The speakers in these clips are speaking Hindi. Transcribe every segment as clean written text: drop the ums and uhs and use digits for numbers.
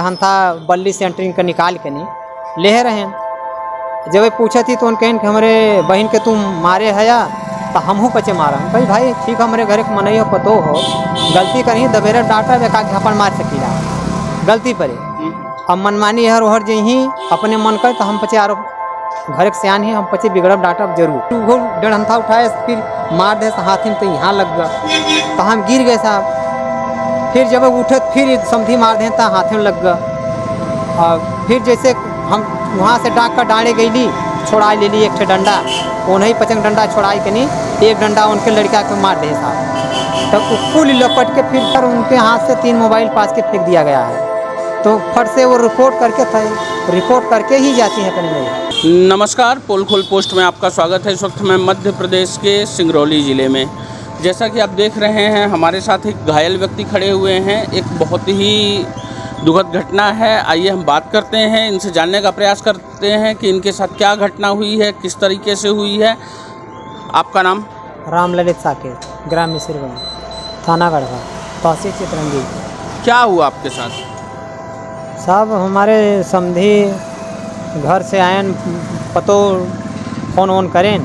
हम था बल्ली सेंटरिंग का निकाल के नहीं ले रहे हैं। जब पूछा थी तो उन कहें कि हमारे बहन के तुम मारे है या तो हमहू पचे मारा भाई भाई ठीक है हमारे घर के मनई हो पतो हो गलती करी दबेरा डाटा बेका अपन मार सकीला गलती परे अब मनमानी हर ओहर जही अपने मन कर तो हम पचे आरो घर के सियान ही हम पचे बिगड़ब डाटा जरूर वो डंठा उठाए फिर मार दे हाथ में तो यहाँ लग गया तो हम गिर गए साहब। फिर जब उठे फिर समझी मार दें तो हाथ में लग गया और फिर जैसे हम वहाँ से डाक कर डाले गई छोड़ा ले ली एक ठे डंडा उन्हीं पचंग डंडा छोड़ाई के नहीं एक डंडा उनके लड़का को मार दे साहब तब फुल लपट के फिर कर उनके हाथ से 3 मोबाइल पास के फेंक दिया गया है तो फट से वो रिपोर्ट करके ही जाती है कहीं नहीं। नमस्कार, पोलखोल पोस्ट में आपका स्वागत है। इस वक्त मैं मध्य प्रदेश के सिंगरौली ज़िले में, जैसा कि आप देख रहे हैं हमारे साथ एक घायल व्यक्ति खड़े हुए हैं। एक बहुत ही दुखद घटना है। आइए हम बात करते हैं, इनसे जानने का प्रयास करते हैं कि इनके साथ क्या घटना हुई है, किस तरीके से हुई है। आपका नाम? राम ललित साकेत, ग्राम मिसिरगंज, थाना गढ़वा, तहसील चितरंगी। क्या हुआ आपके साथ? साहब हमारे समधी घर से आए पतो फ़ोन वोन करें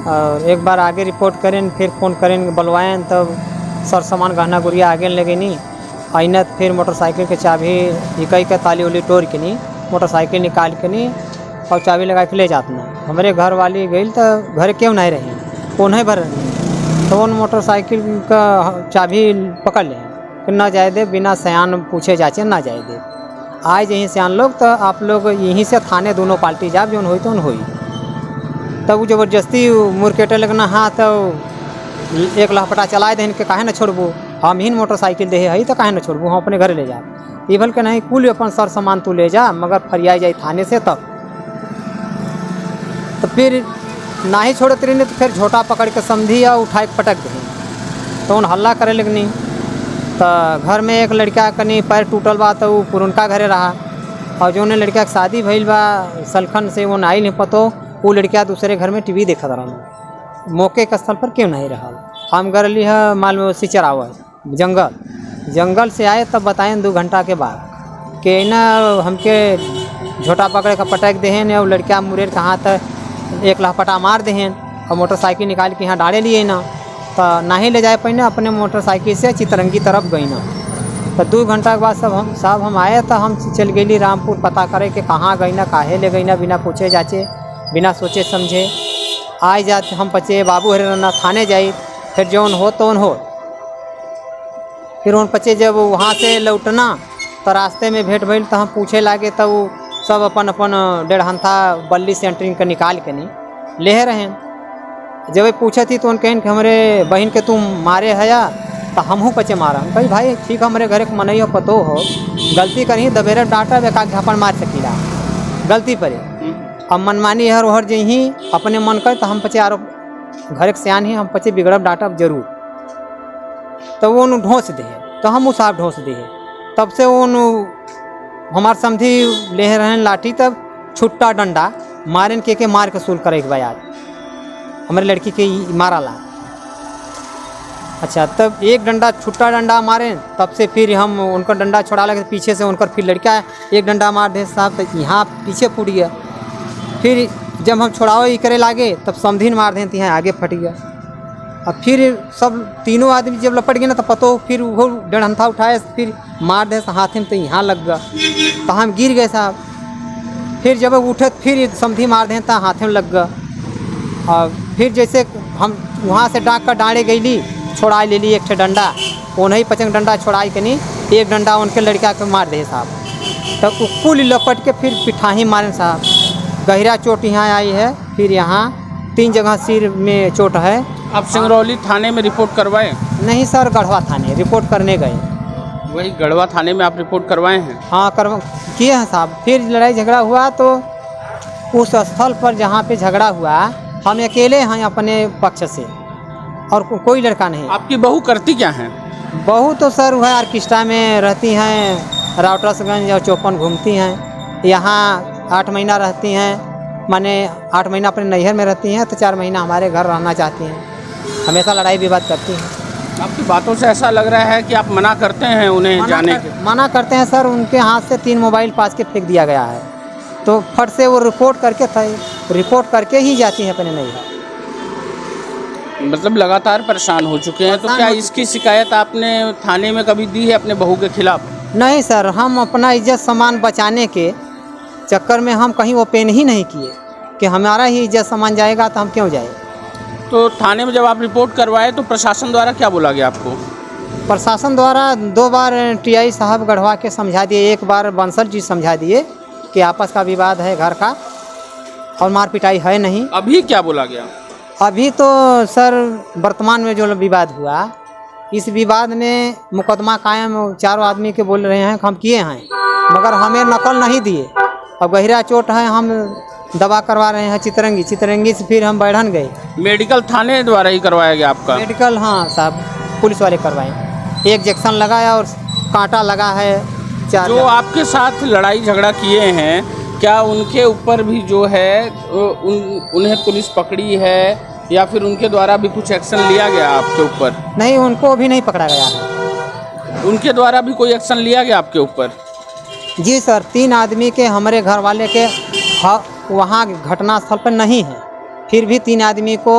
और एक बार आगे रिपोर्ट करें फिर फ़ोन करें बुलवाएं तब सर सामान गहना गुड़िया आगे लगे नहीं आईना फिर मोटरसाइकिल के चाबी इकई का ताली उली तोड़ के नहीं मोटरसाइकिल निकाल के नहीं और चाबी लगा के ले जाते ना हमारे घर वाली गई तो घर क्यों नहीं रहे वो नहीं भर तो उन मोटरसाइकिल का चाबी पकड़ लें कि ना जाए दे बिना सयान पूछे जाचे ना जाए दे आज यहीं से आन लोग तो आप लोग यहीं से थाने दोनों पार्टी जाब जो हुई तो हुई तब वो ज़बरदस्ती मुरकेटे लगना हाँ तो एक लहपटा चलाए दें के काहे न छोड़बू हम ही मोटरसाइकिल दे है तो काहे न छोड़बू हम अपने घर ले जा ये भल के नहीं कुल अपन सर सामान तू ले जा मगर फरियाई जाए थाने से तब तो फिर ना ही छोड़ते रही तो फिर झोटा पकड़ के समझी या उठाए पटक दे तो उन हल्ला करे लगनी तो घर में एक लड़का कनी पैर टूटल बा तो वो पुरनका घरे रहा और जो लड़का की शादी भइल बा सलखन से वो आई नहीं पतो वो लड़का दूसरे घर में टीवी देखा रहा मौके के स्थल पर क्यों नहीं रहा। हम गरली है मालवेसी चरावा जंगल से आए तब बताएं 2 घंटा के बाद कि ना हमके झोटा पकड़ के पटक देहन और लड़का मुरेर के हाथ एक लहपटा मार देहन और मोटरसाइकिल निकाल के यहाँ डाले लिए ना तो ना ही ले जाए पाए अपने मोटरसाइकिल से चितरंगी तरफ गई ना तो 2 घंटा के बाद सब हम आए तो हम चल गई रामपुर पता करे कि कहाँ गई ना काहे ले गई ना बिना पूछे जाचे बिना सोचे समझे आए जाते हम पचे बाबू हरे रना थाने जाए फिर जौन हो तो हो फिर उन पचे जब वहाँ से लौटना तो रास्ते में भेंट भइल तो हम पूछे लागे तो वो सब अपन अपन डेढ़हंथा बल्ली सेंटरिंग का निकाल के नहीं ले रहे हैं। जब पूछा थी तो उन कहें कि हमारे बहन के तुम मारे है या तो हमहू पचे मारा भाई भाई ठीक है हमारे घर के मनई हो पतो हो गलती करी दबेरा डाटा बेका अपन मार सकीला गलती परे अब मनमानी हर ओहर जही अपने मन कर तो हम पचे आरो घर के सियान ही हम पचे बिगड़ब डाटा जरूर तो वो ढोस दे तो हम उस आप ढोस दे तब से वो हमार समझी ले रहे लाठी तब छुट्टा डंडा मारन के मार के सुल करे के बाद हमारे लड़की के मारा ला। अच्छा तब एक डंडा छुट्टा डंडा मारे तब से फिर हम उनका डंडा छोड़ा लगे पीछे से उनका फिर लड़का एक डंडा मार दे साहब तो यहाँ पीछे फूट गया फिर जब हम छोड़ाओ ही करे लागे तब समझीन मार दें तो यहाँ आगे फट गया। अब फिर सब तीनों आदमी जब लपट गए ना तो पतो फिर वो डंठा उठाए फिर मार दे हाथ में तो यहाँ लग गया तो हम गिर गए साहब। फिर जब उठे फिर समझी मार दें तो हाथ में लग गया और फिर जैसे हम वहाँ से डाक कर डाले गई छोड़ा ले ली एक ठे डंडा उन्हीं पचंग डंडा छोड़ाई के नहीं एक डंडा उनके लड़का को मार दे साहब तब फुल लपट के फिर पिठाही मारे साहब गहरा चोट यहाँ आई है फिर यहाँ 3 जगह सिर में चोट है। आप सिंगरौली थाने में रिपोर्ट करवाए? नहीं सर गढ़वा थाने रिपोर्ट करने गए। वही गढ़वा थाने में आप रिपोर्ट करवाए हैं? हाँ किए हैं साहब। फिर लड़ाई झगड़ा हुआ तो उस स्थल पर जहाँ पे झगड़ा हुआ हम अकेले हैं अपने पक्ष से और कोई लड़का नहीं। आपकी बहू करती क्या है? बहू तो सर वह ऑर्केस्ट्रा में रहती हैं राउटर्सगंज और चौपन घूमती हैं यहाँ 8 महीना रहती हैं माने 8 महीना अपने नैहर में रहती हैं तो 4 महीना हमारे घर रहना चाहती हैं हमेशा लड़ाई विवाद करती हैं। आपकी बातों से ऐसा लग रहा है कि आप मना करते हैं उन्हें जाने के। मना करते हैं सर, उनके हाथ से 3 मोबाइल पास के फेंक दिया गया है, तो फट से वो रिपोर्ट करके ही जाती है अपने नैहर। मतलब लगातार परेशान हो चुके हैं। तो परेशान क्या हो इसकी शिकायत आपने थाने में कभी दी है अपने बहू के खिलाफ? नहीं सर, हम अपना इज्जत सामान बचाने के चक्कर में हम कहीं ओपन ही नहीं किए कि हमारा ही इज्जत सामान जाएगा तो हम क्यों जाए। तो थाने में जब आप रिपोर्ट करवाए तो प्रशासन द्वारा क्या बोला गया आपको? प्रशासन द्वारा 2 बार टीआई साहब गढ़वा के समझा दिए, 1 बार बंसल जी समझा दिए कि आपस का विवाद है घर का और मार पिटाई है नहीं। अभी क्या बोला गया? अभी तो सर वर्तमान में जो विवाद हुआ, इस विवाद में मुकदमा कायम 4 आदमी के बोल रहे हैं कि हम किए हैं, मगर हमें नकल नहीं दिए। अब गहरा चोट है, हम दवा करवा रहे हैं चितरंगी से फिर हम बैठन गए। मेडिकल थाने द्वारा ही करवाया गया आपका? मेडिकल हाँ साहब, पुलिस वाले करवाए। 1 इंजेक्शन लगाया और कांटा लगा है 4। जो आपके साथ लड़ाई झगड़ा किए हैं, क्या उनके ऊपर भी जो है उन्हें पुलिस पकड़ी है या फिर उनके द्वारा भी कुछ एक्शन लिया गया आपके ऊपर? नहीं, उनको भी नहीं पकड़ा गया है। उनके द्वारा भी कोई एक्शन लिया गया आपके ऊपर? जी सर, 3 आदमी के हमारे घर वाले के वहाँ घटनास्थल पर नहीं है, फिर भी 3 आदमी को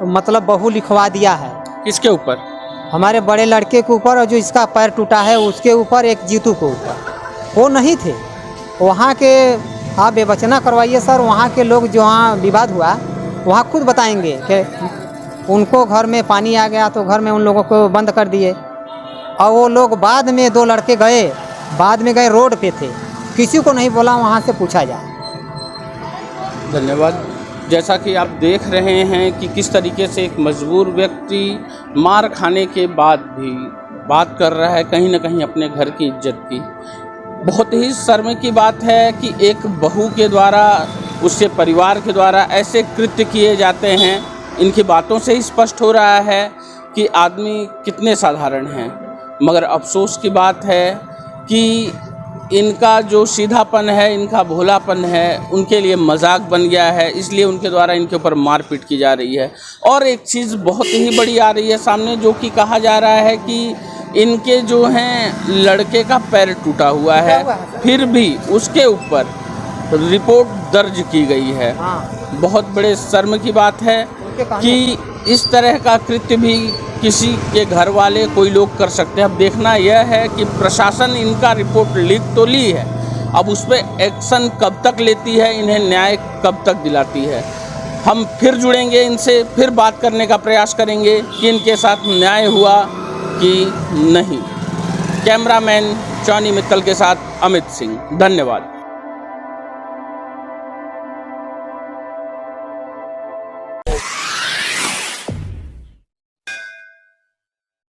मतलब बहू लिखवा दिया है। किसके ऊपर? हमारे बड़े लड़के के ऊपर, और जो इसका पैर टूटा है उसके ऊपर, एक जीतू के ऊपर। वो नहीं थे वहाँ के। आप बेवचना करवाइए सर, वहाँ के लोग जो वहाँ विवाद हुआ वहाँ खुद बताएंगे कि उनको घर में पानी आ गया तो घर में उन लोगों को बंद कर दिए, और वो लोग बाद में 2 लड़के गए रोड पे थे, किसी को नहीं बोला, वहाँ से पूछा जाए। धन्यवाद। जैसा कि आप देख रहे हैं कि किस तरीके से एक मजबूर व्यक्ति मार खाने के बाद भी बात कर रहा है कहीं ना कहीं अपने घर की इज्जत की। बहुत ही शर्म की बात है कि एक बहू के द्वारा, उसके परिवार के द्वारा ऐसे कृत्य किए जाते हैं। इनकी बातों से ही स्पष्ट हो रहा है कि आदमी कितने साधारण हैं, मगर अफसोस की बात है कि इनका जो सीधापन है, इनका भोलापन है, उनके लिए मजाक बन गया है, इसलिए उनके द्वारा इनके ऊपर मारपीट की जा रही है। और एक चीज़ बहुत ही बड़ी आ रही है सामने, जो कि कहा जा रहा है कि इनके जो हैं लड़के का पैर टूटा हुआ है, फिर भी उसके ऊपर रिपोर्ट दर्ज की गई है। बहुत बड़े शर्म की बात है कि इस तरह का कृत्य भी किसी के घर वाले कोई लोग कर सकते हैं। अब देखना यह है कि प्रशासन इनका रिपोर्ट लिख तो ली है, अब उस पर एक्शन कब तक लेती है, इन्हें न्याय कब तक दिलाती है। हम फिर जुड़ेंगे इनसे, फिर बात करने का प्रयास करेंगे कि इनके साथ न्याय हुआ कि नहीं। कैमरामैन जॉनी मित्तल के साथ अमित सिंह, धन्यवाद।